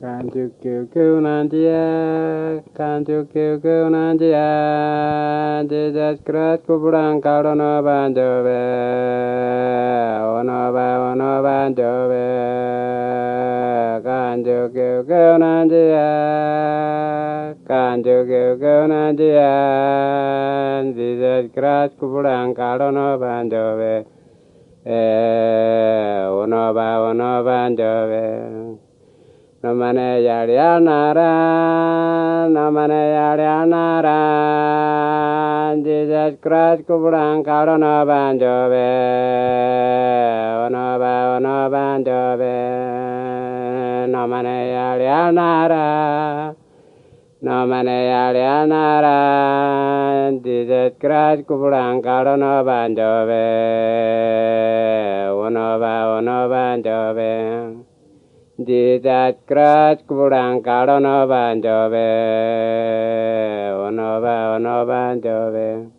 Can't you kill Nandia? Can't you kill Nandia? Jesus Christ, Kupuran Karono Banjove, Ono Banjove. Can't you kill Nandia? Can't you kill Nandia? Jesus Christ, Kupuran Karono Banjove, Ono Banjove. Namane Yadyanara, Namane Yadyanara, Jesus Christ, Kupuran Karana Banjove, Ono Banjove, Namane Yadyanara, Namane Yadyanara, Jesus Christ, Kupuran Karana Banjove, Ono Banjove. Jesus Christ, Kupuran Karana Banjove, Ono Banjove.